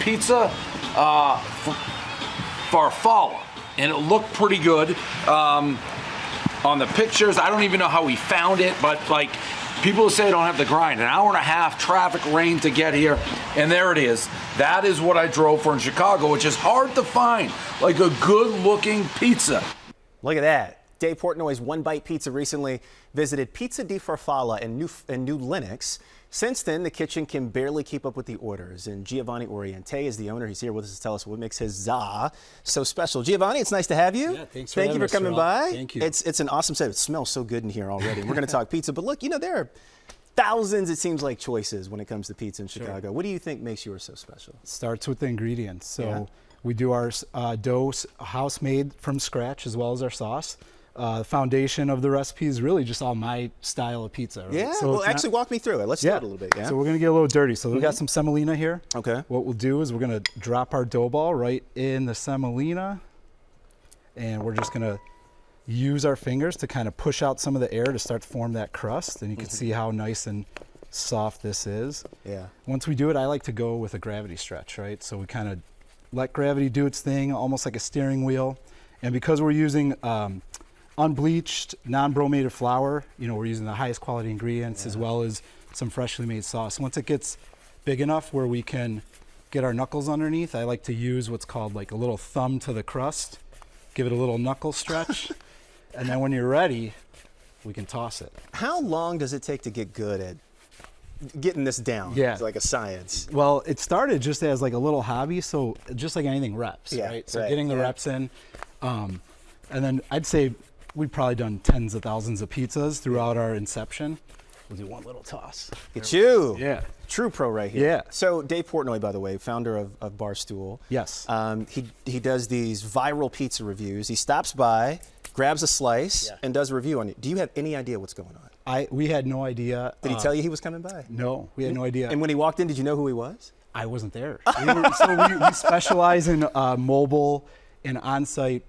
pizza, Farfalla, and it looked pretty good on the pictures. I don't even know how we found it, but like people say, don't have to grind. An hour and a half, traffic, rain to get here, and there it is. That is what I drove for in Chicago, which is hard to find, like a good-looking pizza. Look at that. Dave Portnoy's One Bite Pizza recently visited Pizza di Farfalla in New Lenox. Since then, the kitchen can barely keep up with the orders. And Giovanni Oriente is the owner. He's here with us to tell us what makes his za so special. Giovanni, it's nice to have you. Yeah, thanks for Thank you for coming by. Thank you. It's an awesome set. It smells so good in here already. And we're going to talk pizza. But look, you know, there are thousands, it seems like, choices when it comes to pizza in Chicago. Sure. What do you think makes yours so special? Starts with the ingredients. So Yeah. we do our dough house made from scratch, as well as our sauce. The foundation of the recipe is really just all my style of pizza. Right? Yeah, So well, it's actually walk me through it. Let's do it a little bit, yeah? So we're gonna get a little dirty. So we got some semolina here. Okay. What we'll do is we're gonna drop our dough ball right in the semolina, and we're just gonna use our fingers to kind of push out some of the air to start to form that crust. And you can see how nice and soft this is. Yeah. Once we do it, I like to go with a gravity stretch, right? So we kind of let gravity do its thing, almost like a steering wheel. And because we're using unbleached, non-bromated flour, you know, we're using the highest quality ingredients as well as some freshly made sauce. Once it gets big enough where we can get our knuckles underneath, I like to use what's called like a little thumb to the crust, give it a little knuckle stretch, and then when you're ready, we can toss it. How long does it take to get good at getting this down? Yeah. It's like a science. Well, it started just as like a little hobby, so just like anything, reps, Yeah, right? So right, getting the yeah. reps in, and then I'd say we've probably done tens of thousands of pizzas throughout our inception. We'll do one little toss. It's you. Yeah. True pro right here. Yeah. So Dave Portnoy, by the way, founder of Barstool. Yes. He does these viral pizza reviews. He stops by, grabs a slice, and does a review on it. Do you have any idea what's going on? We had no idea. Did he tell you he was coming by? No, we had no idea. And when he walked in, did you know who he was? I wasn't there. We specialize in mobile and on-site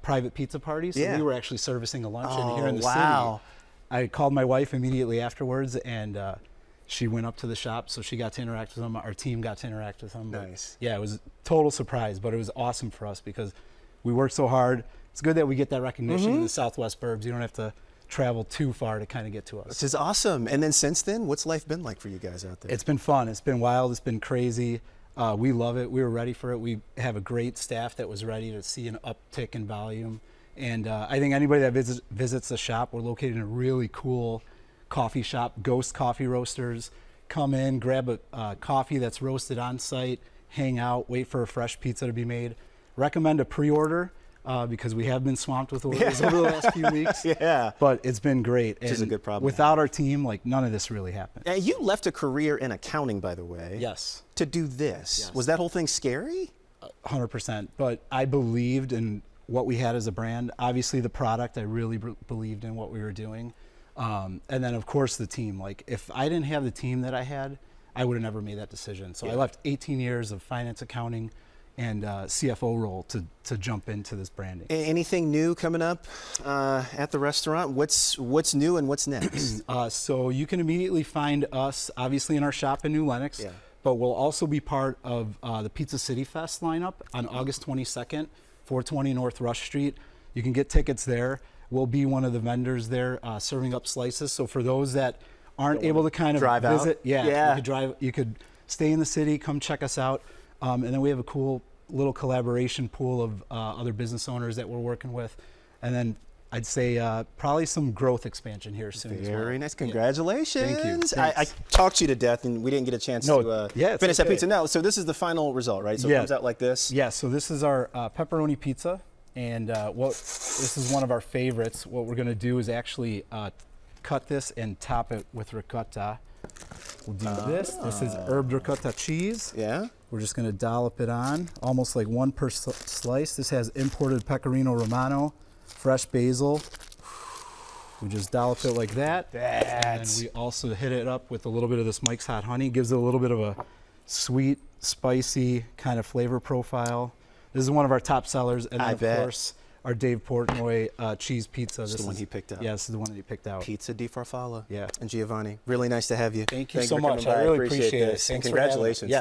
private pizza parties. So Yeah. we were actually servicing a luncheon here in the wow. city. I called my wife immediately afterwards, and she went up to the shop, so she got to interact with him. Our team got to interact with him. Nice. Yeah, it was a total surprise, but it was awesome for us because we worked so hard. It's good that we get that recognition in the Southwest burbs. You don't have to travel too far to kind of get to us. This is awesome. And then since then, what's life been like for you guys out there? It's been fun. It's been wild. It's been crazy. We love it. We were ready for it. We have a great staff that was ready to see an uptick in volume. And I think anybody that visits the shop, we're located in a really cool coffee shop, Ghost Coffee Roasters. Come in, grab a coffee that's roasted on site, hang out, wait for a fresh pizza to be made. Recommend a pre-order because we have been swamped with orders over the last few weeks. Yeah. But it's been great. Which is a good problem. Without our team, like none of this really happened. Now, you left a career in accounting, by the way. Yes. To do this. Yes. Was that whole thing scary? 100%. But I believed in what we had as a brand. Obviously, the product, I really believed in what we were doing. And then, of course, the team. Like, if I didn't have the team that I had, I would have never made that decision. So I left 18 years of finance, accounting, and CFO role to jump into this branding. Anything new coming up at the restaurant? What's new and what's next? So you can immediately find us, obviously, in our shop in New Lenox. Yeah. But we'll also be part of the Pizza City Fest lineup on August 22nd, 420 North Rush Street. You can get tickets there. We'll be one of the vendors there serving up slices. So for those that aren't able to kind of drive out? visit, Yeah. you could drive. You could stay in the city, come check us out, and then we have a cool little collaboration pool of other business owners that we're working with, and then I'd say probably some growth expansion here soon. as well. Very nice. Congratulations. Thank you. I Thanks. talked to you to death, and we didn't get a chance to it's finish that okay. pizza. Now, so this is the final result, right? So it comes out like this. Yeah, so this is our pepperoni pizza, and this is one of our favorites. What we're gonna do is actually cut this and top it with ricotta. We'll do this. This is herb ricotta cheese. Yeah. We're just gonna dollop it on, almost like one per slice. This has imported pecorino romano, fresh basil. We just dollop it like that. And then we also hit it up with a little bit of this Mike's Hot Honey. Gives it a little bit of a sweet, spicy kind of flavor profile. This is one of our top sellers. And then, of course, our Dave Portnoy cheese pizza. This is the one he picked out. Yeah, this is the one that he picked out. Pizza di Farfalla. Yeah. And Giovanni, really nice to have you. Thank you Thank so you for much. coming by. I really appreciate appreciate it. this. Thanks And for having me. congratulations. Yeah.